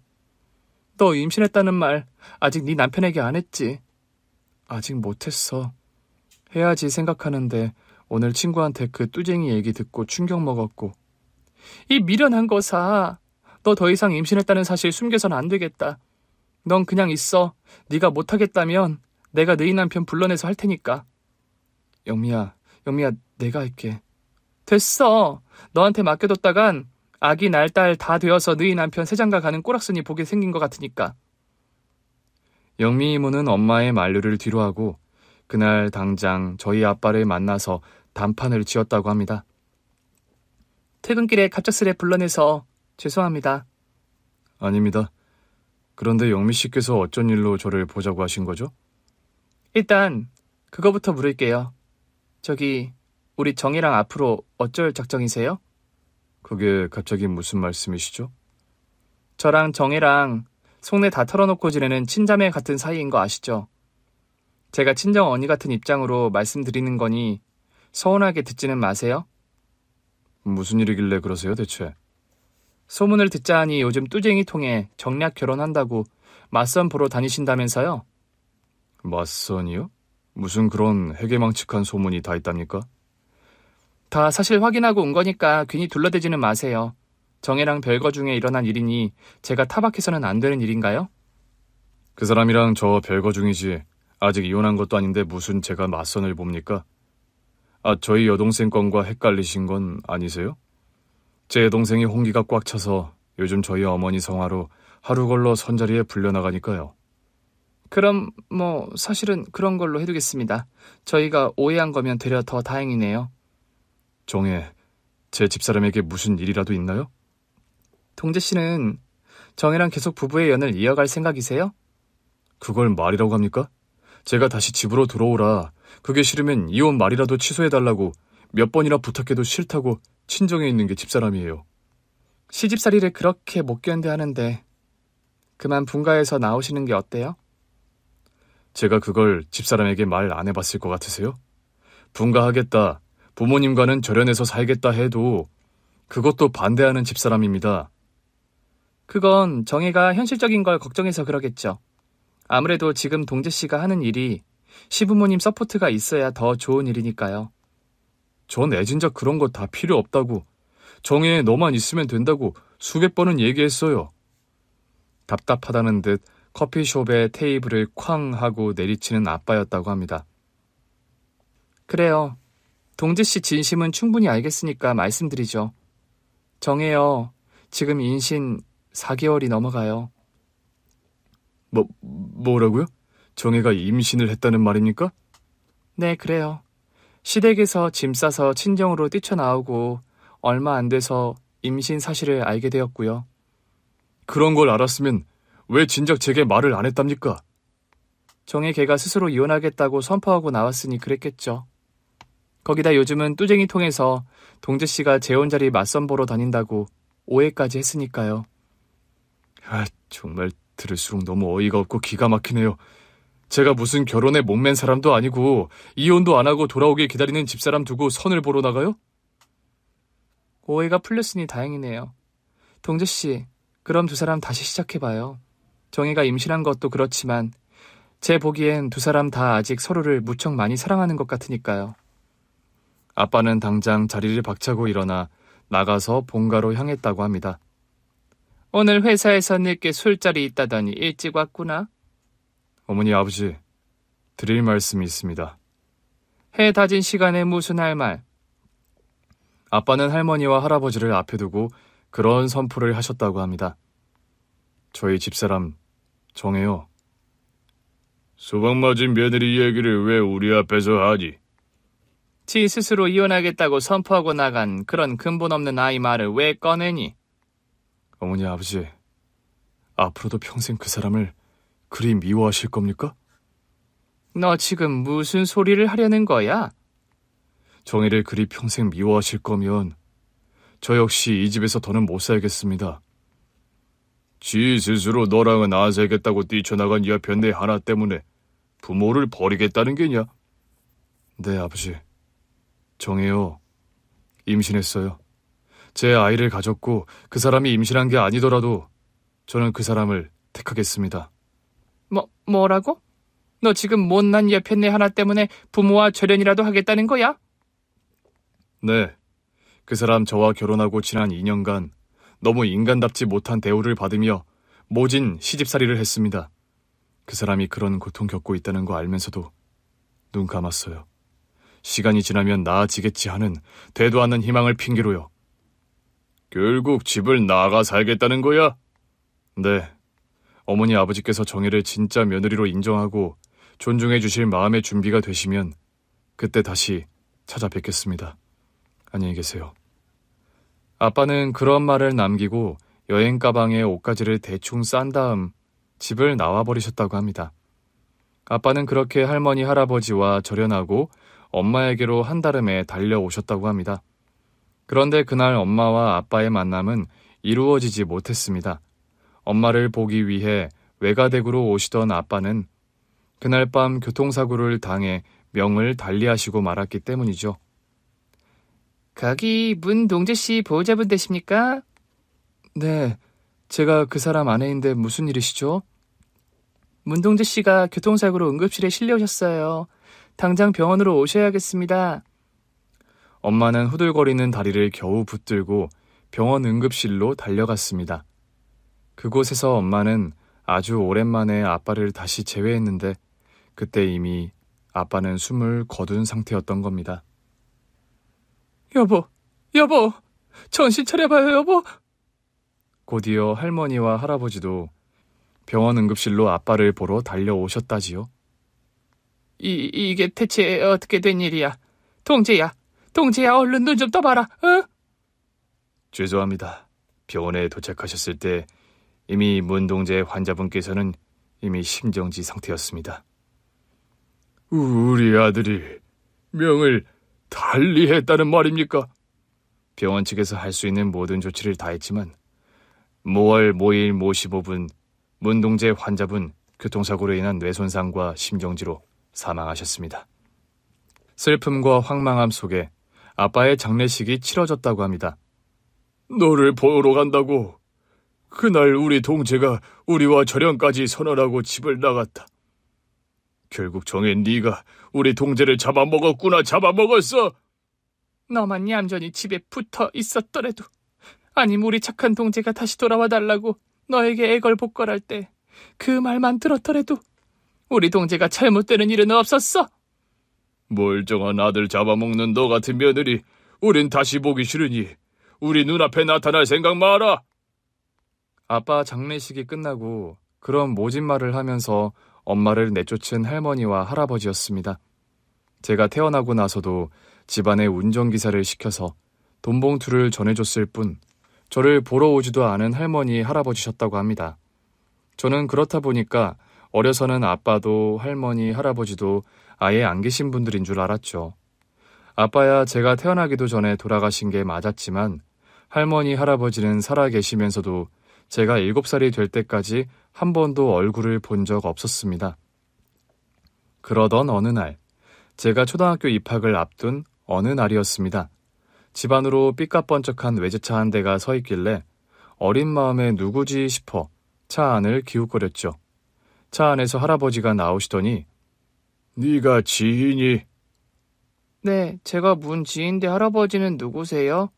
너 임신했다는 말 아직 네 남편에게 안 했지? 아직 못했어. 해야지 생각하는데 오늘 친구한테 그 뚜쟁이 얘기 듣고 충격 먹었고. 이 미련한 거사. 너 더 이상 임신했다는 사실 숨겨서는 안 되겠다. 넌 그냥 있어. 네가 못하겠다면 내가 너희 남편 불러내서 할 테니까. 영미야, 내가 할게. 됐어. 너한테 맡겨뒀다간 아기 날 딸 다 되어서 너희 남편 새장가 가는 꼬락선이 보게 생긴 것 같으니까. 영미 이모는 엄마의 만류를 뒤로하고 그날 당장 저희 아빠를 만나서 단판을 지었다고 합니다. 퇴근길에 갑작스레 불러내서 죄송합니다. 아닙니다. 그런데 영미 씨께서 어쩐 일로 저를 보자고 하신 거죠? 일단 그거부터 물을게요. 저기 우리 정이랑 앞으로 어쩔 작정이세요? 그게 갑자기 무슨 말씀이시죠? 저랑 정이랑 속내 다 털어놓고 지내는 친자매 같은 사이인 거 아시죠? 제가 친정 언니 같은 입장으로 말씀드리는 거니 서운하게 듣지는 마세요. 무슨 일이길래 그러세요 대체? 소문을 듣자 하니 요즘 뚜쟁이 통해 정략 결혼한다고 맞선 보러 다니신다면서요? 맞선이요? 무슨 그런 해괴망측한 소문이 다 있답니까? 다 사실 확인하고 온 거니까 괜히 둘러대지는 마세요. 정혜랑 별거 중에 일어난 일이니 제가 타박해서는 안 되는 일인가요? 그 사람이랑 저 별거 중이지 아직 이혼한 것도 아닌데 무슨 제가 맞선을 봅니까? 저희 여동생 건과 헷갈리신 건 아니세요? 제 여동생이 홍기가 꽉 차서 요즘 저희 어머니 성화로 하루 걸러 선자리에 불려나가니까요. 그럼 사실은 그런 걸로 해두겠습니다. 저희가 오해한 거면 되려 더 다행이네요. 정혜, 제 집사람에게 무슨 일이라도 있나요? 동재 씨는 정혜랑 계속 부부의 연을 이어갈 생각이세요? 그걸 말이라고 합니까? 제가 다시 집으로 들어오라. 그게 싫으면 이혼 말이라도 취소해달라고 몇 번이나 부탁해도 싫다고 친정에 있는 게 집사람이에요. 시집살이를 그렇게 못 견뎌하는데 그만 분가해서 나오시는 게 어때요? 제가 그걸 집사람에게 말 안 해봤을 것 같으세요? 분가하겠다, 부모님과는 절연해서 살겠다 해도 그것도 반대하는 집사람입니다. 그건 정혜가 현실적인 걸 걱정해서 그러겠죠. 아무래도 지금 동재 씨가 하는 일이 시부모님 서포트가 있어야 더 좋은 일이니까요. 전 애진작 그런 거 다 필요 없다고, 정혜에 너만 있으면 된다고 수백 번은 얘기했어요. 답답하다는 듯 커피숍의 테이블을 쾅 하고 내리치는 아빠였다고 합니다. 그래요. 동재 씨 진심은 충분히 알겠으니까 말씀드리죠. 정혜요, 지금 임신 4개월이 넘어가요. 뭐라고요? 정혜가 임신을 했다는 말입니까? 네, 그래요. 시댁에서 짐 싸서 친정으로 뛰쳐나오고 얼마 안 돼서 임신 사실을 알게 되었고요. 그런 걸 알았으면 왜 진작 제게 말을 안 했답니까? 정혜 걔가 스스로 이혼하겠다고 선포하고 나왔으니 그랬겠죠. 거기다 요즘은 뚜쟁이 통해서 동재 씨가 재혼 자리 맞선 보러 다닌다고 오해까지 했으니까요. 정말 들을수록 너무 어이가 없고 기가 막히네요. 제가 무슨 결혼에 목맨 사람도 아니고 이혼도 안 하고 돌아오길 기다리는 집사람 두고 선을 보러 나가요? 오해가 풀렸으니 다행이네요. 동재 씨, 그럼 두 사람 다시 시작해봐요. 정혜가 임신한 것도 그렇지만 제 보기엔 두 사람 다 아직 서로를 무척 많이 사랑하는 것 같으니까요. 아빠는 당장 자리를 박차고 일어나 나가서 본가로 향했다고 합니다. 오늘 회사에서 늦게 술자리 있다더니 일찍 왔구나. 어머니, 아버지, 드릴 말씀이 있습니다. 해 다진 시간에 무슨 할 말? 아빠는 할머니와 할아버지를 앞에 두고 그런 선포를 하셨다고 합니다. 저희 집사람 정혜요. 수박 맞은 며느리 얘기를 왜 우리 앞에서 하지? 지 스스로 이혼하겠다고 선포하고 나간 그런 근본 없는 아이 말을 왜 꺼내니? 어머니, 아버지, 앞으로도 평생 그 사람을 그리 미워하실 겁니까? 너 지금 무슨 소리를 하려는 거야? 정혜를 그리 평생 미워하실 거면 저 역시 이 집에서 더는 못 살겠습니다. 지 스스로 너랑은 안 살겠다고 뛰쳐나간 여편네 하나 때문에 부모를 버리겠다는 게냐? 네, 아버지. 정혜요, 임신했어요. 제 아이를 가졌고 그 사람이 임신한 게 아니더라도 저는 그 사람을 택하겠습니다. 뭐라고? 너 지금 못난 여편네 하나 때문에 부모와 절연이라도 하겠다는 거야? 네, 그 사람 저와 결혼하고 지난 2년간 너무 인간답지 못한 대우를 받으며 모진 시집살이를 했습니다. 그 사람이 그런 고통 겪고 있다는 거 알면서도 눈 감았어요. 시간이 지나면 나아지겠지 하는 되도 않는 희망을 핑계로요. 결국 집을 나가 살겠다는 거야? 네, 어머니 아버지께서 정혜를 진짜 며느리로 인정하고 존중해 주실 마음의 준비가 되시면 그때 다시 찾아뵙겠습니다. 안녕히 계세요. 아빠는 그런 말을 남기고 여행 가방에 옷가지를 대충 싼 다음 집을 나와버리셨다고 합니다. 아빠는 그렇게 할머니 할아버지와 절연하고 엄마에게로 한달음에 달려오셨다고 합니다. 그런데 그날 엄마와 아빠의 만남은 이루어지지 못했습니다. 엄마를 보기 위해 외가댁으로 오시던 아빠는 그날 밤 교통사고를 당해 명을 달리하시고 말았기 때문이죠. 거기 문동재 씨 보호자분 되십니까? 네, 제가 그 사람 아내인데 무슨 일이시죠? 문동재 씨가 교통사고로 응급실에 실려오셨어요. 당장 병원으로 오셔야겠습니다. 엄마는 후들거리는 다리를 겨우 붙들고 병원 응급실로 달려갔습니다. 그곳에서 엄마는 아주 오랜만에 아빠를 다시 재회했는데 그때 이미 아빠는 숨을 거둔 상태였던 겁니다. 여보, 정신 차려봐요, 여보. 곧이어 할머니와 할아버지도 병원 응급실로 아빠를 보러 달려오셨다지요. 이게 대체 어떻게 된 일이야? 동재야, 얼른 눈 좀 떠봐라, 어? 죄송합니다. 병원에 도착하셨을 때 이미 문동재 환자분께서는 이미 심정지 상태였습니다. 우리 아들이 명을 달리했다는 말입니까? 병원 측에서 할 수 있는 모든 조치를 다했지만 모월 모일 모 15분 문동재 환자분 교통사고로 인한 뇌손상과 심정지로 사망하셨습니다. 슬픔과 황망함 속에 아빠의 장례식이 치러졌다고 합니다. 너를 보러 간다고. 그날 우리 동재가 우리와 절연까지 선언하고 집을 나갔다. 결국 정엔 네가 우리 동재를 잡아먹었구나. 잡아먹었어. 너만 얌전히 집에 붙어 있었더라도, 아님 우리 착한 동재가 다시 돌아와 달라고 너에게 애걸복걸할 때 그 말만 들었더라도 우리 동재가 잘못되는 일은 없었어. 멀쩡한 아들 잡아먹는 너 같은 며느리 우린 다시 보기 싫으니 우리 눈앞에 나타날 생각 마라. 아빠 장례식이 끝나고 그런 모진 말을 하면서 엄마를 내쫓은 할머니와 할아버지였습니다. 제가 태어나고 나서도 집안에 운전기사를 시켜서 돈봉투를 전해줬을 뿐 저를 보러 오지도 않은 할머니, 할아버지셨다고 합니다. 저는 그렇다 보니까 어려서는 아빠도 할머니, 할아버지도 아예 안 계신 분들인 줄 알았죠. 아빠야 제가 태어나기도 전에 돌아가신 게 맞았지만 할머니, 할아버지는 살아 계시면서도 제가 7살이 될 때까지 한 번도 얼굴을 본 적 없었습니다. 그러던 어느 날, 제가 초등학교 입학을 앞둔 어느 날이었습니다. 집 안으로 삐까뻔쩍한 외제차 한 대가 서 있길래 어린 마음에 누구지 싶어 차 안을 기웃거렸죠. 차 안에서 할아버지가 나오시더니 네가 지인이? 네, 제가 문 지인데 할아버지는 누구세요?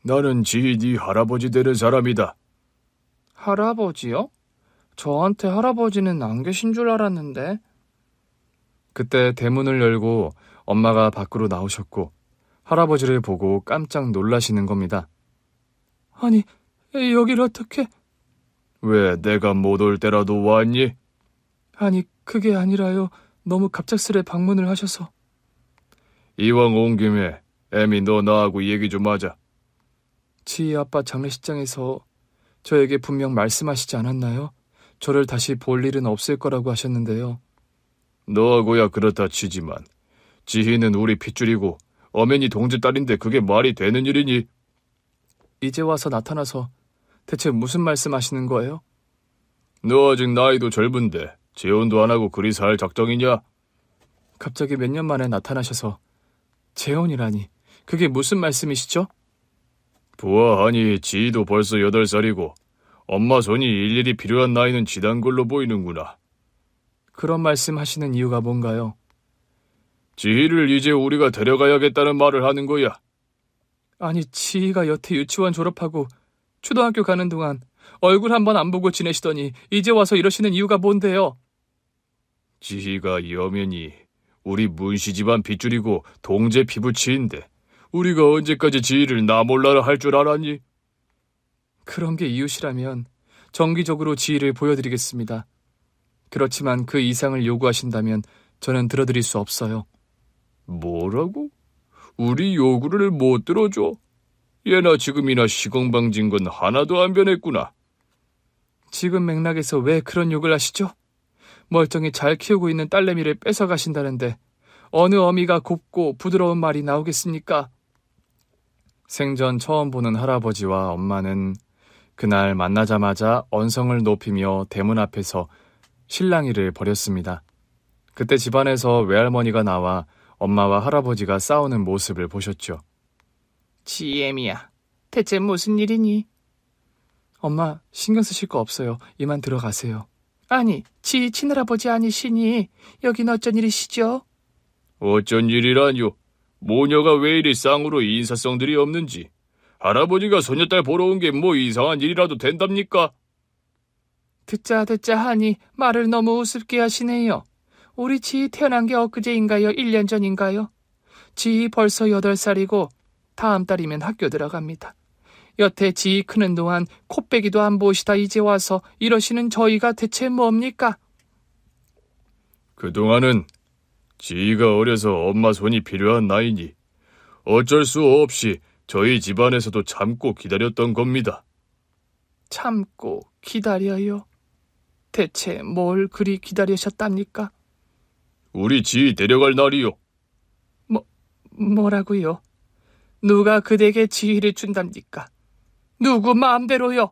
나는 지인이 할아버지 되는 사람이다. 할아버지요? 저한테 할아버지는 안 계신 줄 알았는데. 그때 대문을 열고 엄마가 밖으로 나오셨고 할아버지를 보고 깜짝 놀라시는 겁니다. 아니, 여길 어떻게? 왜 내가 못 올 때라도 왔니? 아니, 그게 아니라요. 너무 갑작스레 방문을 하셔서. 이왕 온 김에 애미 너 나하고 얘기 좀 하자. 지희 아빠 장례식장에서 저에게 분명 말씀하시지 않았나요? 저를 다시 볼 일은 없을 거라고 하셨는데요. 너하고야 그렇다 치지만 지희는 우리 핏줄이고 엄연히 동지 딸인데 그게 말이 되는 일이니? 이제 와서 나타나서 대체 무슨 말씀하시는 거예요? 너 아직 나이도 젊은데 재혼도 안 하고 그리 살 작정이냐? 갑자기 몇 년 만에 나타나셔서 재혼이라니, 그게 무슨 말씀이시죠? 보아하니 지희도 벌써 8살이고 엄마 손이 일일이 필요한 나이는 지난 걸로 보이는구나. 그런 말씀 하시는 이유가 뭔가요? 지희를 이제 우리가 데려가야겠다는 말을 하는 거야. 아니, 지희가 여태 유치원 졸업하고 초등학교 가는 동안 얼굴 한번 안 보고 지내시더니 이제 와서 이러시는 이유가 뭔데요? 지희가 여면이 우리 문씨 집안 핏줄이고 동제 피부치인데 우리가 언제까지 지희를 나 몰라라 할 줄 알았니? 그런 게 이유시라면 정기적으로 지희를 보여드리겠습니다. 그렇지만 그 이상을 요구하신다면 저는 들어드릴 수 없어요. 뭐라고? 우리 요구를 못 들어줘? 예나 지금이나 시건방진 건 하나도 안 변했구나. 지금 맥락에서 왜 그런 욕을 하시죠? 멀쩡히 잘 키우고 있는 딸내미를 뺏어가신다는데 어느 어미가 곱고 부드러운 말이 나오겠습니까? 생전 처음 보는 할아버지와 엄마는 그날 만나자마자 언성을 높이며 대문 앞에서 실랑이를 벌였습니다. 그때 집안에서 외할머니가 나와 엄마와 할아버지가 싸우는 모습을 보셨죠. 지혜미야, 대체 무슨 일이니? 엄마, 신경 쓰실 거 없어요. 이만 들어가세요. 아니, 지희 친할아버지 아니시니 여긴 어쩐 일이시죠? 어쩐 일이라뇨? 모녀가 왜 이리 쌍으로 인사성들이 없는지. 할아버지가 소녀딸 보러 온 게 뭐 이상한 일이라도 된답니까? 듣자 하니 말을 너무 우습게 하시네요. 우리 지희 태어난 게 엊그제인가요? 1년 전인가요? 지희 벌써 8살이고 다음 달이면 학교 들어갑니다. 여태 지희 크는 동안 코빼기도 안 보시다 이제 와서 이러시는 저희가 대체 뭡니까? 그동안은 지희가 어려서 엄마 손이 필요한 나이니 어쩔 수 없이 저희 집안에서도 참고 기다렸던 겁니다. 참고 기다려요? 대체 뭘 그리 기다리셨답니까? 우리 지희 데려갈 날이요. 뭐라고요? 누가 그대에게 지희를 준답니까? 누구 마음대로요?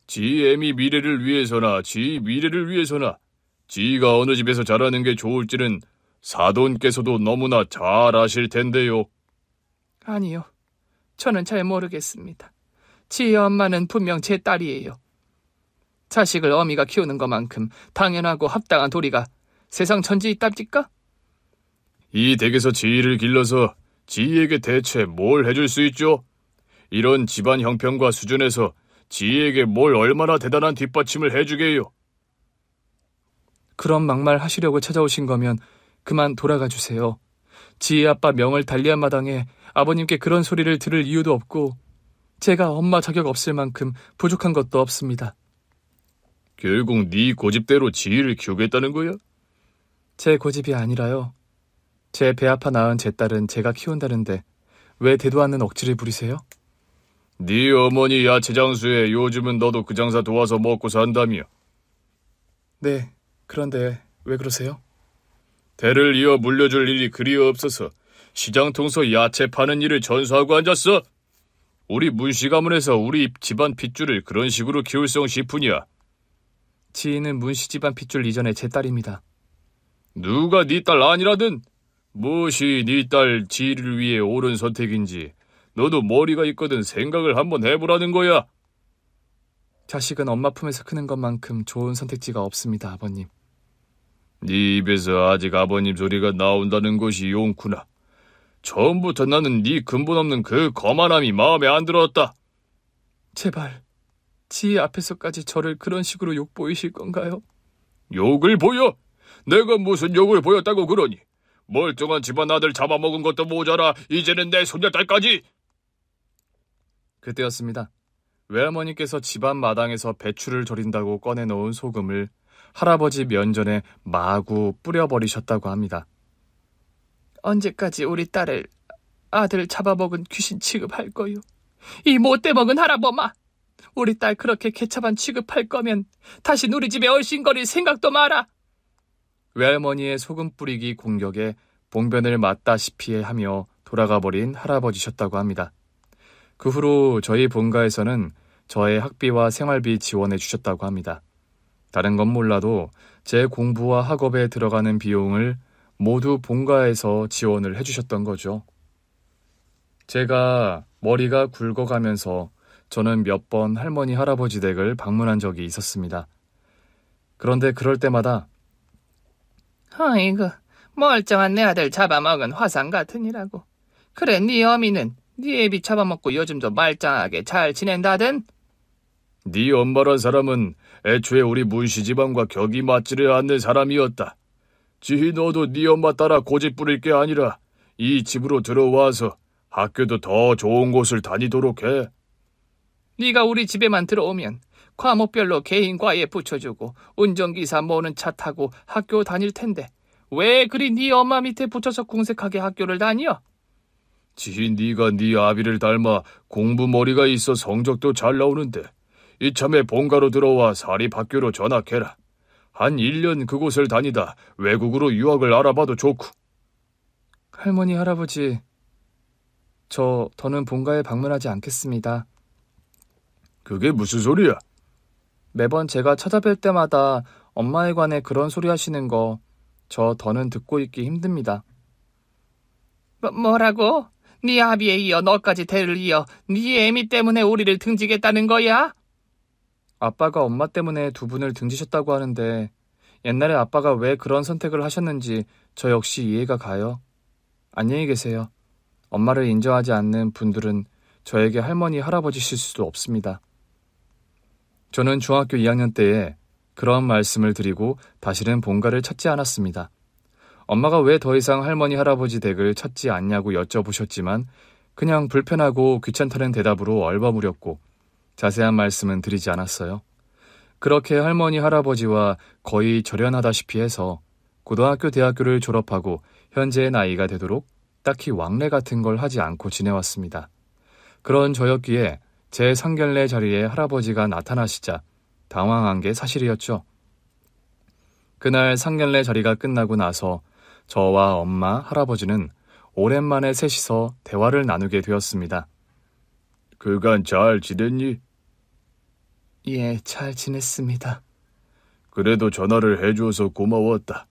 지희 애미 미래를 위해서나 지희 미래를 위해서나 지희가 어느 집에서 자라는 게 좋을지는 사돈께서도 너무나 잘 아실 텐데요. 아니요. 저는 잘 모르겠습니다. 지혜 엄마는 분명 제 딸이에요. 자식을 어미가 키우는 것만큼 당연하고 합당한 도리가 세상 천지에 있답니까? 이 댁에서 지희를 길러서 지희에게 대체 뭘 해줄 수 있죠? 이런 집안 형편과 수준에서 지희에게 뭘 얼마나 대단한 뒷받침을 해주게요? 그런 막말 하시려고 찾아오신 거면 그만 돌아가 주세요. 지혜 아빠 명을 달리한 마당에 아버님께 그런 소리를 들을 이유도 없고 제가 엄마 자격 없을 만큼 부족한 것도 없습니다. 결국 네 고집대로 지희를 키우겠다는 거야? 제 고집이 아니라요. 제 배 아파 낳은 제 딸은 제가 키운다는데 왜 대도 않는 억지를 부리세요? 네 어머니 야채 장수에 요즘은 너도 그 장사 도와서 먹고 산다며. 네, 그런데 왜 그러세요? 대를 이어 물려줄 일이 그리 없어서 시장 통서 야채 파는 일을 전수하고 앉았어? 우리 문씨 가문에서 우리 집안 핏줄을 그런 식으로 키울성 싶으냐? 지희는 문씨 집안 핏줄 이전에 제 딸입니다. 누가 네 딸 아니라든 무엇이 네 딸 지희를 위해 옳은 선택인지 너도 머리가 있거든 생각을 한번 해보라는 거야. 자식은 엄마 품에서 크는 것만큼 좋은 선택지가 없습니다, 아버님. 네 입에서 아직 아버님 소리가 나온다는 것이 용구나. 처음부터 나는 네 근본 없는 그 거만함이 마음에 안 들었다. 제발, 지희 앞에서까지 저를 그런 식으로 욕보이실 건가요? 욕을 보여? 내가 무슨 욕을 보였다고 그러니? 멀쩡한 집안 아들 잡아먹은 것도 모자라 이제는 내 손녀딸까지. 그때였습니다. 외할머니께서 집안 마당에서 배추를 절인다고 꺼내놓은 소금을 할아버지 면전에 마구 뿌려버리셨다고 합니다. 언제까지 우리 딸을 아들 잡아먹은 귀신 취급할 거요? 이 못돼먹은 할아범아! 우리 딸 그렇게 개차반 취급할 거면 다시 우리 집에 얼씬거릴 생각도 마라! 외할머니의 소금 뿌리기 공격에 봉변을 맞다시피 하며 돌아가버린 할아버지셨다고 합니다. 그 후로 저희 본가에서는 저의 학비와 생활비 지원해 주셨다고 합니다. 다른 건 몰라도 제 공부와 학업에 들어가는 비용을 모두 본가에서 지원을 해주셨던 거죠. 제가 머리가 굵어가면서 저는 몇 번 할머니 할아버지 댁을 방문한 적이 있었습니다. 그런데 그럴 때마다 아이고 멀쩡한 내 아들 잡아먹은 화상 같으니라고. 그래 네 어미는 네 애비 잡아먹고 요즘도 말짱하게 잘 지낸다든? 네 엄마란 사람은 애초에 우리 문씨 집안과 격이 맞지를 않는 사람이었다. 지희 너도 네 엄마 따라 고집 부릴 게 아니라 이 집으로 들어와서 학교도 더 좋은 곳을 다니도록 해. 네가 우리 집에만 들어오면 과목별로 개인 과에 붙여주고 운전기사 모는 차 타고 학교 다닐 텐데 왜 그리 네 엄마 밑에 붙여서 궁색하게 학교를 다녀? 지희 네가 네 아비를 닮아 공부머리가 있어 성적도 잘 나오는데 이참에 본가로 들어와 사립학교로 전학해라. 한 1년 그곳을 다니다 외국으로 유학을 알아봐도 좋고. 할머니 할아버지, 더는 본가에 방문하지 않겠습니다. 그게 무슨 소리야? 매번 제가 찾아뵐 때마다 엄마에 관해 그런 소리 하시는 거 더는 듣고 있기 힘듭니다. 뭐라고? 네 아비에 이어 너까지 대를 이어 네 애미 때문에 우리를 등지겠다는 거야? 아빠가 엄마 때문에 두 분을 등지셨다고 하는데 옛날에 아빠가 왜 그런 선택을 하셨는지 저 역시 이해가 가요. 안녕히 계세요. 엄마를 인정하지 않는 분들은 저에게 할머니 할아버지실 수도 없습니다. 저는 중학교 2학년 때에 그런 말씀을 드리고 다시는 본가를 찾지 않았습니다. 엄마가 왜 더 이상 할머니 할아버지 댁을 찾지 않냐고 여쭤보셨지만 그냥 불편하고 귀찮다는 대답으로 얼버무렸고 자세한 말씀은 드리지 않았어요. 그렇게 할머니 할아버지와 거의 절연하다시피 해서 고등학교 대학교를 졸업하고 현재의 나이가 되도록 딱히 왕래 같은 걸 하지 않고 지내왔습니다. 그런 저였기에 제 상견례 자리에 할아버지가 나타나시자 당황한 게 사실이었죠. 그날 상견례 자리가 끝나고 나서 저와 엄마, 할아버지는 오랜만에 셋이서 대화를 나누게 되었습니다. 그간 잘 지냈니? 예, 잘 지냈습니다. 그래도 전화를 해줘서 고마웠다.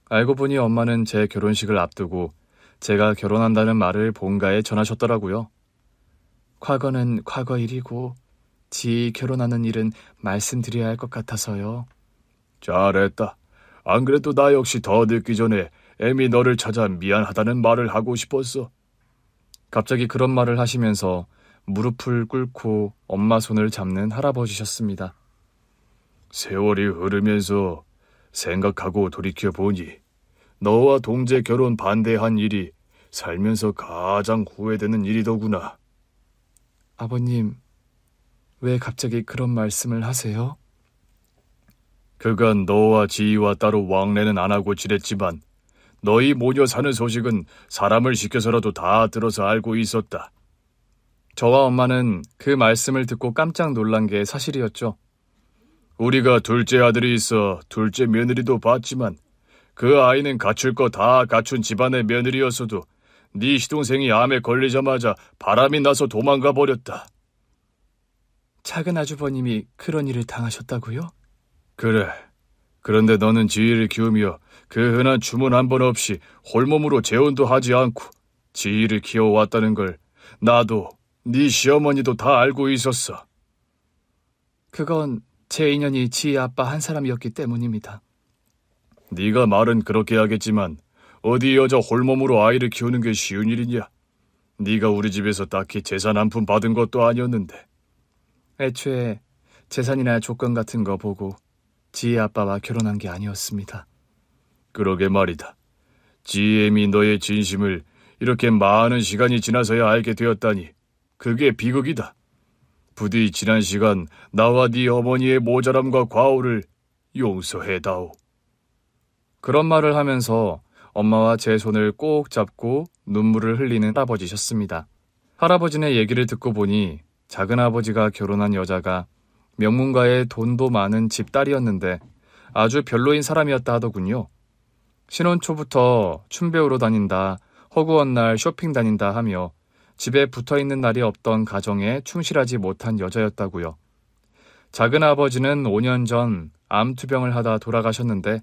알고 보니 엄마는 제 결혼식을 앞두고 제가 결혼한다는 말을 본가에 전하셨더라고요. 과거는 과거 일이고 지 결혼하는 일은 말씀드려야 할 것 같아서요. 잘했다. 안 그래도 나 역시 더 늦기 전에 애미 너를 찾아 미안하다는 말을 하고 싶었어. 갑자기 그런 말을 하시면서 무릎을 꿇고 엄마 손을 잡는 할아버지셨습니다. 세월이 흐르면서 생각하고 돌이켜보니 너와 동재 결혼 반대한 일이 살면서 가장 후회되는 일이더구나. 아버님, 왜 갑자기 그런 말씀을 하세요? 그간 너와 지희와 따로 왕래는 안 하고 지냈지만 너희 모녀 사는 소식은 사람을 시켜서라도 다 들어서 알고 있었다. 저와 엄마는 그 말씀을 듣고 깜짝 놀란 게 사실이었죠. 우리가 둘째 아들이 있어 둘째 며느리도 봤지만 그 아이는 갖출 거 다 갖춘 집안의 며느리였어도 네 시동생이 암에 걸리자마자 바람이 나서 도망가 버렸다. 작은 아주버님이 그런 일을 당하셨다고요? 그래. 그런데 너는 지희를 키우며 그 흔한 주문 한 번 없이 홀몸으로 재혼도 하지 않고 지희를 키워왔다는 걸 나도 네 시어머니도 다 알고 있었어. 그건 제 인연이 지희 아빠 한 사람이었기 때문입니다. 네가 말은 그렇게 하겠지만 어디 여자 홀몸으로 아이를 키우는 게 쉬운 일이냐? 네가 우리 집에서 딱히 재산 한 푼 받은 것도 아니었는데. 애초에 재산이나 조건 같은 거 보고 지희 아빠와 결혼한 게 아니었습니다. 그러게 말이다. 지혜미 너의 진심을 이렇게 많은 시간이 지나서야 알게 되었다니 그게 비극이다. 부디 지난 시간 나와 네 어머니의 모자람과 과오를 용서해다오. 그런 말을 하면서 엄마와 제 손을 꼭 잡고 눈물을 흘리는 할아버지셨습니다. 할아버지네 얘기를 듣고 보니 작은아버지가 결혼한 여자가 명문가의 돈도 많은 집딸이었는데 아주 별로인 사람이었다 하더군요. 신혼 초부터 춤 배우러 다닌다, 허구한 날 쇼핑 다닌다 하며 집에 붙어있는 날이 없던 가정에 충실하지 못한 여자였다고요. 작은아버지는 5년 전 암 투병을 하다 돌아가셨는데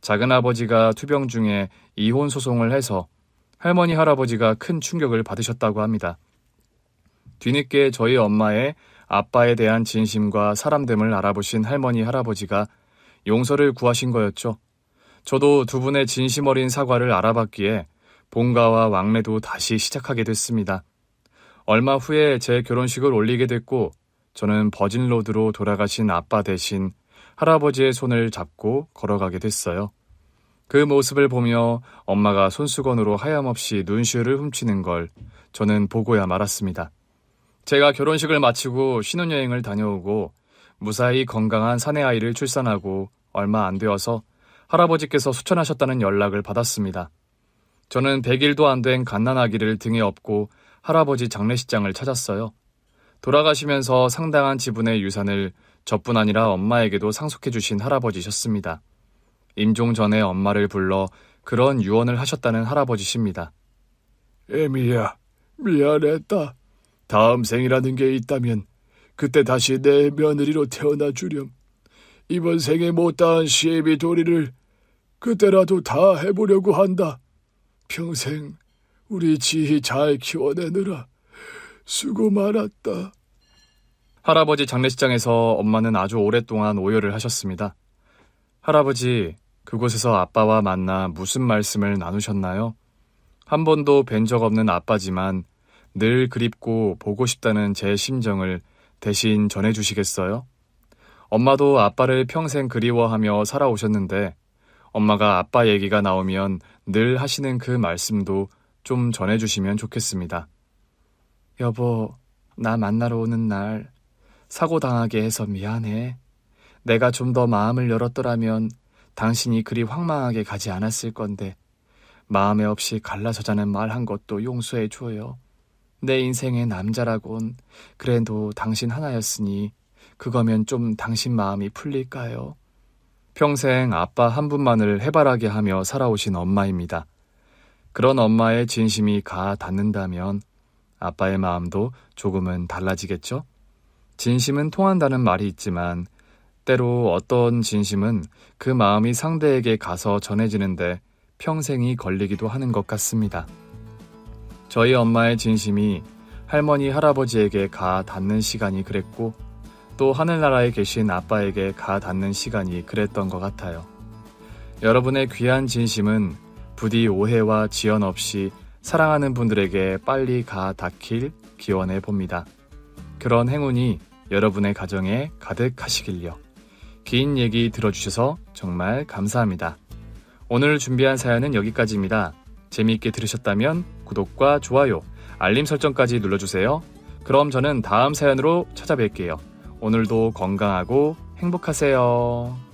작은아버지가 투병 중에 이혼 소송을 해서 할머니 할아버지가 큰 충격을 받으셨다고 합니다. 뒤늦게 저희 엄마의 아빠에 대한 진심과 사람됨을 알아보신 할머니 할아버지가 용서를 구하신 거였죠. 저도 두 분의 진심 어린 사과를 알아봤기에 본가와 왕래도 다시 시작하게 됐습니다. 얼마 후에 제 결혼식을 올리게 됐고 저는 버진로드로 돌아가신 아빠 대신 할아버지의 손을 잡고 걸어가게 됐어요. 그 모습을 보며 엄마가 손수건으로 하염없이 눈시울을 훔치는 걸 저는 보고야 말았습니다. 제가 결혼식을 마치고 신혼여행을 다녀오고 무사히 건강한 사내아이를 출산하고 얼마 안 되어서 할아버지께서 수천하셨다는 연락을 받았습니다. 저는 100일도 안 된 갓난아기를 등에 업고 할아버지 장례식장을 찾았어요. 돌아가시면서 상당한 지분의 유산을 저뿐 아니라 엄마에게도 상속해 주신 할아버지셨습니다. 임종 전에 엄마를 불러 그런 유언을 하셨다는 할아버지십니다. 애미야, 미안했다. 다음 생이라는 게 있다면 그때 다시 내 며느리로 태어나 주렴. 이번 생에 못다한 시애미 도리를 그때라도 다 해보려고 한다. 평생 우리 지희 잘 키워내느라 수고 많았다. 할아버지 장례식장에서 엄마는 아주 오랫동안 오열을 하셨습니다. 할아버지, 그곳에서 아빠와 만나 무슨 말씀을 나누셨나요? 한 번도 뵌 적 없는 아빠지만 늘 그립고 보고 싶다는 제 심정을 대신 전해주시겠어요? 엄마도 아빠를 평생 그리워하며 살아오셨는데 엄마가 아빠 얘기가 나오면 늘 하시는 그 말씀도 좀 전해주시면 좋겠습니다. 여보, 나 만나러 오는 날 사고 당하게 해서 미안해. 내가 좀 더 마음을 열었더라면 당신이 그리 황망하게 가지 않았을 건데 마음에 없이 갈라서자는 말 한 것도 용서해줘요. 내 인생의 남자라곤 그래도 당신 하나였으니 그거면 좀 당신 마음이 풀릴까요? 평생 아빠 한 분만을 해바라기 하며 살아오신 엄마입니다. 그런 엄마의 진심이 가 닿는다면 아빠의 마음도 조금은 달라지겠죠? 진심은 통한다는 말이 있지만 때로 어떤 진심은 그 마음이 상대에게 가서 전해지는데 평생이 걸리기도 하는 것 같습니다. 저희 엄마의 진심이 할머니, 할아버지에게 가 닿는 시간이 그랬고 또 하늘나라에 계신 아빠에게 가 닿는 시간이 그랬던 것 같아요. 여러분의 귀한 진심은 부디 오해와 지연 없이 사랑하는 분들에게 빨리 가 닿길 기원해 봅니다. 그런 행운이 여러분의 가정에 가득하시길요. 긴 얘기 들어주셔서 정말 감사합니다. 오늘 준비한 사연은 여기까지입니다. 재미있게 들으셨다면 구독과 좋아요, 알림 설정까지 눌러주세요. 그럼 저는 다음 사연으로 찾아뵐게요. 오늘도 건강하고 행복하세요.